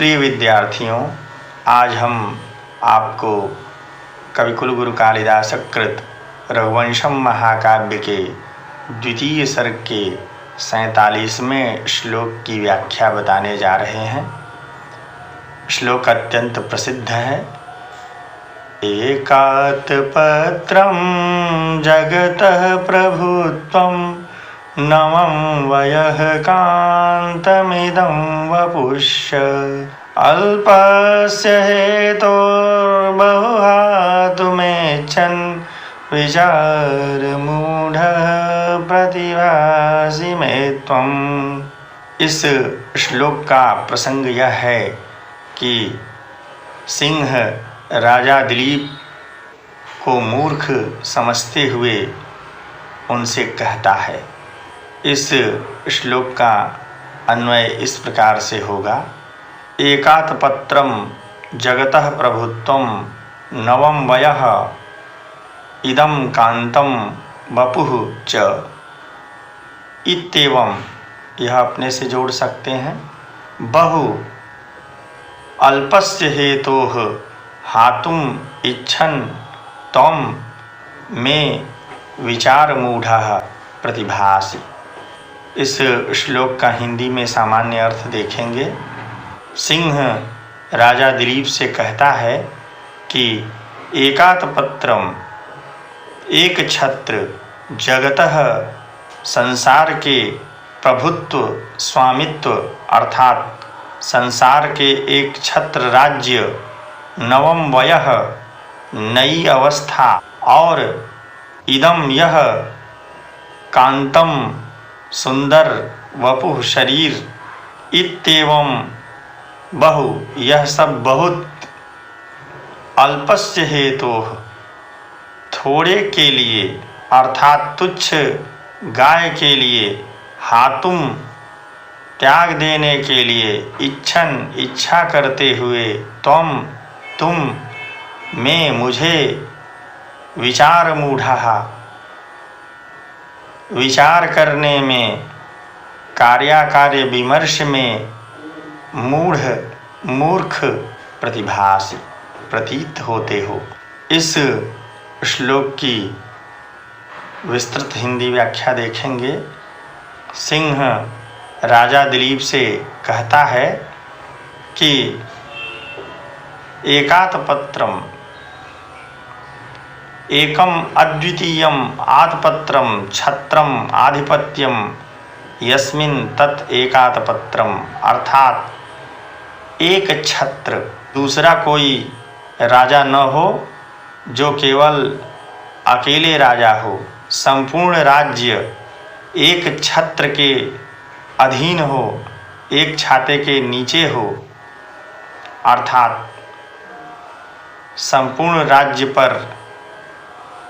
प्रिय विद्यार्थियों, आज हम आपको कविकुल गुरु कालिदास कृत रघुवंशम महाकाव्य के द्वितीय सर्ग के 47वें श्लोक की व्याख्या बताने जा रहे हैं। श्लोक अत्यंत प्रसिद्ध है। एकात पत्रम जगतः प्रभुत्वम नवं वयः कान्तमिदं वपुष्य अल्पस्य हेतोर्बहुहातुमेच्छन् विचारमूढः प्रतिभासि मे त्वम्। इस श्लोक का प्रसंग यह है कि सिंह राजा दिलीप को मूर्ख समझते हुए उनसे कहता है। इस श्लोक का अन्वय इस प्रकार से होगा। एकात पत्रम जगतः प्रभुत्वम नवम वयः इदं कांतम वपुः च। इत्येवं यह अपने से जोड़ सकते हैं। बहु अल्पस्य हेतोः हातुम इच्छन् त्वं मे विचारमूढः प्रतिभासि। इस श्लोक का हिंदी में सामान्य अर्थ देखेंगे। सिंह राजा दिलीप से कहता है कि एकात पत्रम, एक छत्र, जगतः संसार के प्रभुत्व स्वामित्व अर्थात संसार के एक छत्र राज्य, नवम वयः नई अवस्था, और इदम यह कांतम सुंदर, वपुः शरीर, इत्येवं बहु यह सब बहुत, अल्पस्य हेतोः थोड़े के लिए अर्थात तुच्छ गाय के लिए, हातुम त्याग देने के लिए, इच्छन इच्छा करते हुए, तुम में मुझे, विचार मूढ़ः विचार करने में, कार्याकार्य विमर्श में, मूढ़ मूर्ख प्रतिभासी प्रतीत होते हो। इस श्लोक की विस्तृत हिंदी व्याख्या देखेंगे। सिंह राजा दिलीप से कहता है कि एकात पत्रम, एकम अद्वितीयम आत्पत्रम छत्रम आधिपत्यम यस्मिन् तत् एकात पत्रम, अर्थात एक छत्र, दूसरा कोई राजा न हो जो केवल अकेले राजा हो, संपूर्ण राज्य एक छत्र के अधीन हो, एक छाते के नीचे हो, अर्थात संपूर्ण राज्य पर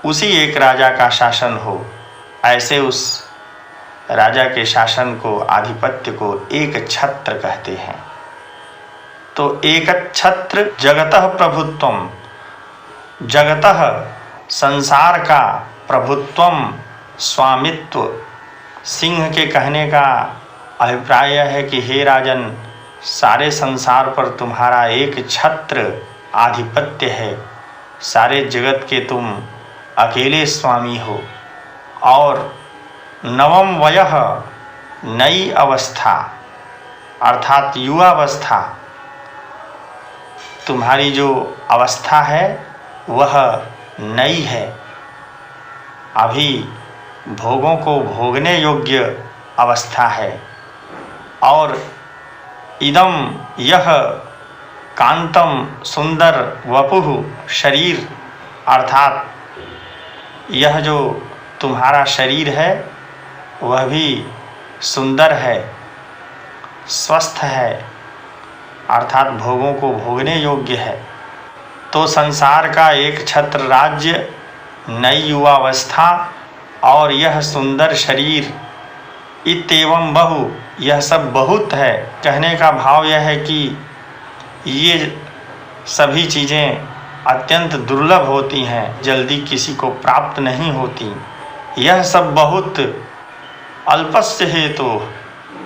उसी एक राजा का शासन हो। ऐसे उस राजा के शासन को, आधिपत्य को एक छत्र कहते हैं। तो एक छत्र जगतः प्रभुत्वम, जगतः संसार का, प्रभुत्वम स्वामित्व। सिंह के कहने का अभिप्राय है कि हे राजन, सारे संसार पर तुम्हारा एक छत्र आधिपत्य है, सारे जगत के तुम अकेले स्वामी हो। और नवम वयः नई अवस्था अर्थात युवावस्था, तुम्हारी जो अवस्था है वह नई है, अभी भोगों को भोगने योग्य अवस्था है। और इदम यह कांतम सुंदर वपुः शरीर, अर्थात यह जो तुम्हारा शरीर है वह भी सुंदर है, स्वस्थ है, अर्थात भोगों को भोगने योग्य है। तो संसार का एक छत्र राज्य, नई युवावस्था और यह सुंदर शरीर, इत्येवं बहु यह सब बहुत है। कहने का भाव यह है कि ये सभी चीज़ें अत्यंत दुर्लभ होती हैं, जल्दी किसी को प्राप्त नहीं होती। यह सब बहुत, अल्पस्य हेतु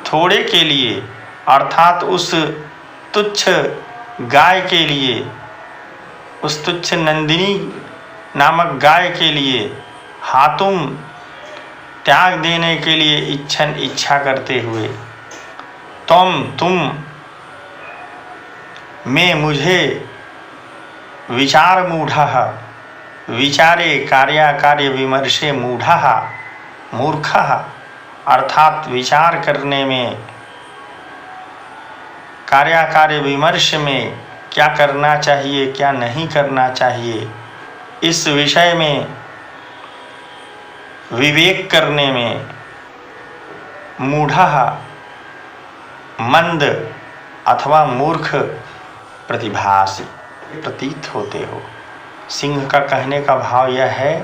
थोड़े के लिए, अर्थात उस तुच्छ गाय के लिए, उस तुच्छ नंदिनी नामक गाय के लिए हातुम त्याग देने के लिए इच्छा करते हुए तुम में मुझे विचार मूढ़ः विचारे कार्याकार्य विमर्शे मूढ़ः मूर्खः, अर्थात विचार करने में, कार्याकार्य विमर्श में क्या करना चाहिए क्या नहीं करना चाहिए, इस विषय में विवेक करने में मूढ़ः मंद अथवा मूर्ख प्रतिभासी प्रतीत होते हो। सिंह का कहने का भाव यह है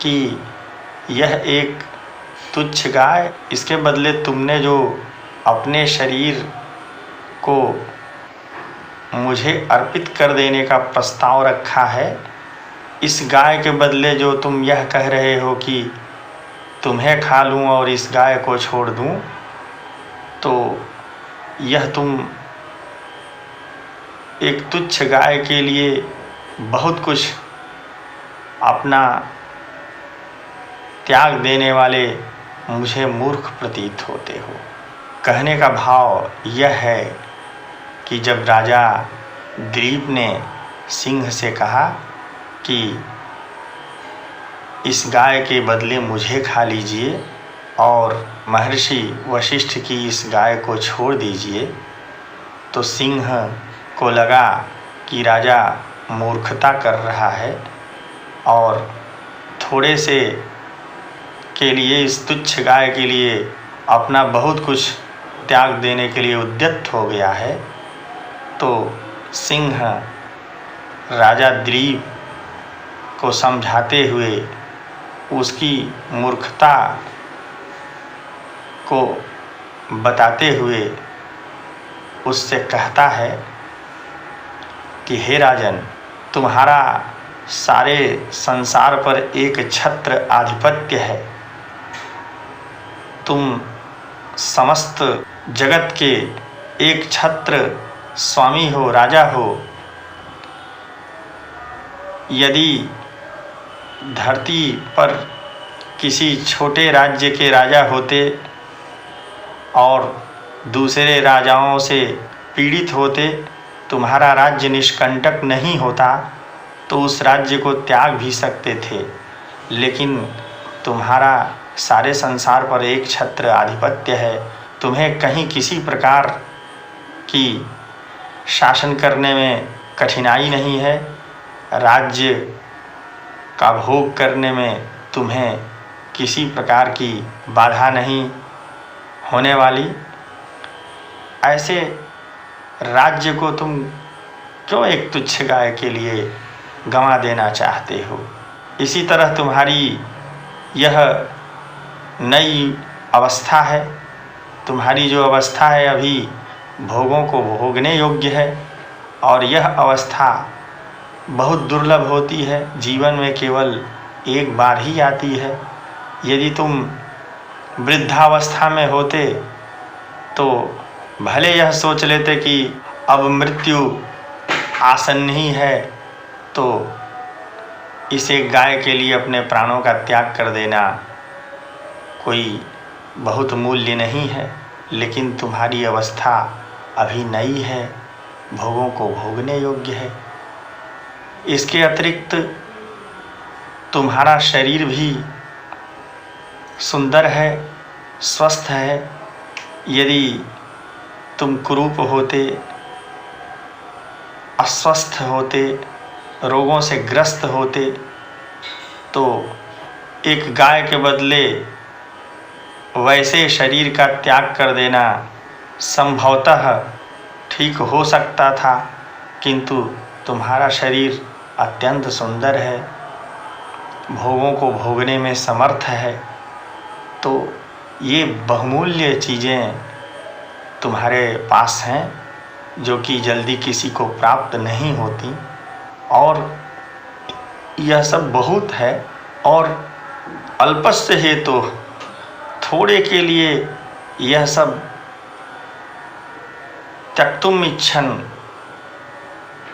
कि यह एक तुच्छ गाय, इसके बदले तुमने जो अपने शरीर को मुझे अर्पित कर देने का प्रस्ताव रखा है, इस गाय के बदले जो तुम यह कह रहे हो कि तुम्हें खा लूँ और इस गाय को छोड़ दूँ, तो यह तुम एक तुच्छ गाय के लिए बहुत कुछ अपना त्याग देने वाले मुझे मूर्ख प्रतीत होते हो। कहने का भाव यह है कि जब राजा दिलीप ने सिंह से कहा कि इस गाय के बदले मुझे खा लीजिए और महर्षि वशिष्ठ की इस गाय को छोड़ दीजिए, तो सिंह को लगा कि राजा मूर्खता कर रहा है और थोड़े से के लिए, इस तुच्छ गाय के लिए अपना बहुत कुछ त्याग देने के लिए उद्यत हो गया है। तो सिंह राजा दिलीप को समझाते हुए उसकी मूर्खता को बताते हुए उससे कहता है कि हे राजन, तुम्हारा सारे संसार पर एक छत्र आधिपत्य है, तुम समस्त जगत के एक छत्र स्वामी हो, राजा हो। यदि धरती पर किसी छोटे राज्य के राजा होते और दूसरे राजाओं से पीड़ित होते, तुम्हारा राज्य निष्कंटक नहीं होता तो उस राज्य को त्याग भी सकते थे, लेकिन तुम्हारा सारे संसार पर एक छत्र आधिपत्य है, तुम्हें कहीं किसी प्रकार की शासन करने में कठिनाई नहीं है, राज्य का भोग करने में तुम्हें किसी प्रकार की बाधा नहीं होने वाली। ऐसे राज्य को तुम क्यों एक तुच्छ गाय के लिए गंवा देना चाहते हो? इसी तरह तुम्हारी यह नई अवस्था है, तुम्हारी जो अवस्था है अभी भोगों को भोगने योग्य है, और यह अवस्था बहुत दुर्लभ होती है, जीवन में केवल एक बार ही आती है। यदि तुम वृद्धावस्था में होते तो भले यह सोच लेते कि अब मृत्यु आसन्न ही है, तो इस एक गाय के लिए अपने प्राणों का त्याग कर देना कोई बहुत मूल्य नहीं है, लेकिन तुम्हारी अवस्था अभी नई है, भोगों को भोगने योग्य है। इसके अतिरिक्त तुम्हारा शरीर भी सुंदर है, स्वस्थ है। यदि तुम कुरूप होते, अस्वस्थ होते, रोगों से ग्रस्त होते, तो एक गाय के बदले वैसे शरीर का त्याग कर देना संभवतः ठीक हो सकता था, किंतु तुम्हारा शरीर अत्यंत सुंदर है, भोगों को भोगने में समर्थ है, तो ये बहुमूल्य चीज़ें तुम्हारे पास हैं जो कि जल्दी किसी को प्राप्त नहीं होती, और यह सब बहुत है। और अल्पस्य हेतु थोड़े के लिए यह सब त्यक्तुम इच्छन,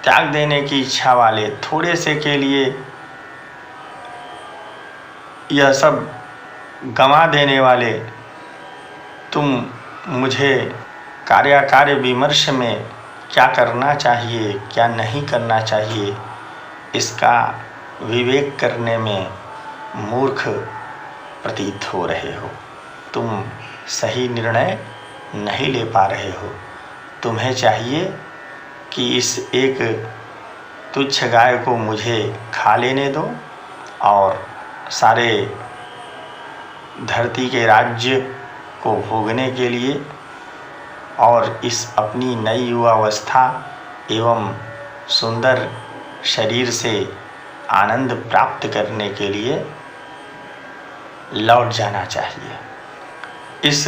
त्याग देने की इच्छा वाले, थोड़े से के लिए यह सब गंवा देने वाले, तुम मुझे कार्याकार्य विमर्श में क्या करना चाहिए क्या नहीं करना चाहिए इसका विवेक करने में मूर्ख प्रतीत हो रहे हो। तुम सही निर्णय नहीं ले पा रहे हो। तुम्हें चाहिए कि इस एक तुच्छ गाय को मुझे खा लेने दो और सारे धरती के राज्य को भोगने के लिए और इस अपनी नई युवावस्था एवं सुंदर शरीर से आनंद प्राप्त करने के लिए लौट जाना चाहिए। इस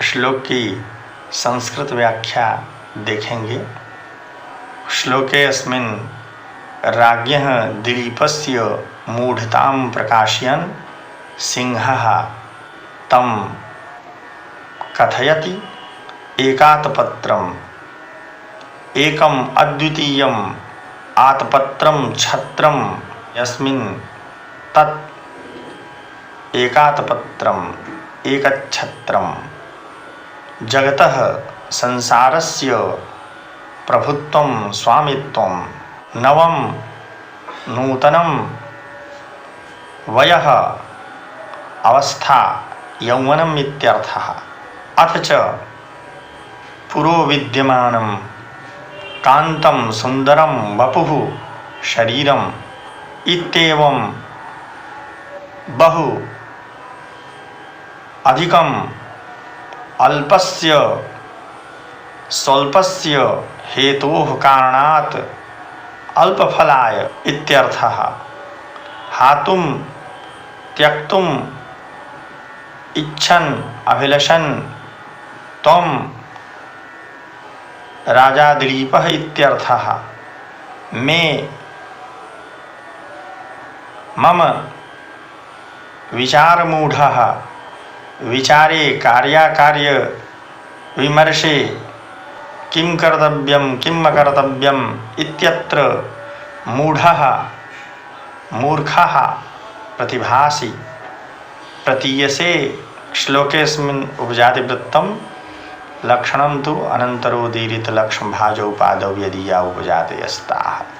श्लोक की संस्कृत व्याख्या देखेंगे। श्लोके अस्मिन् राज्ञः दिलीपस्य मूढ़तां प्रकाशयन् सिंहः तं कथयति एकातपत्रम् एकम् अद्वितीयम् आतपत्रं छत्रं यस्मिन् तत् एकातपत्रम् एकच्छत्रं जगतः संसारस्य प्रभुत्वं स्वामित्वं नवं नूतनं वयः अवस्था यौवनम् इत्यर्थः। अथ च पुरो विद्यमानं कान्तं सुन्दरं वपुः शरीरम् इत्येवं बहु अधिकम् अल्पस्य स्वल्पस्य हेतोः कारणात् अल्पफलाय इत्यर्थः। हातुं त्यक्तुम् इच्छन् अभिलषन् त्वं राजा दिलीपः इत्यर्थः। मे मम विचारमूढः विचारे कार्याकार्य विमर्शे किं कर्तव्यं किं अकर्तव्यम् इत्यत्र मूढ़ः मूर्खः प्रतिभासि प्रतीयसे। श्लोकेऽस्मिन् उपजातिवृत्तं लक्षणं तु अनन्तरोदीरितलक्ष्मभाजौ पादौ यदीया उपजातयस्ताः।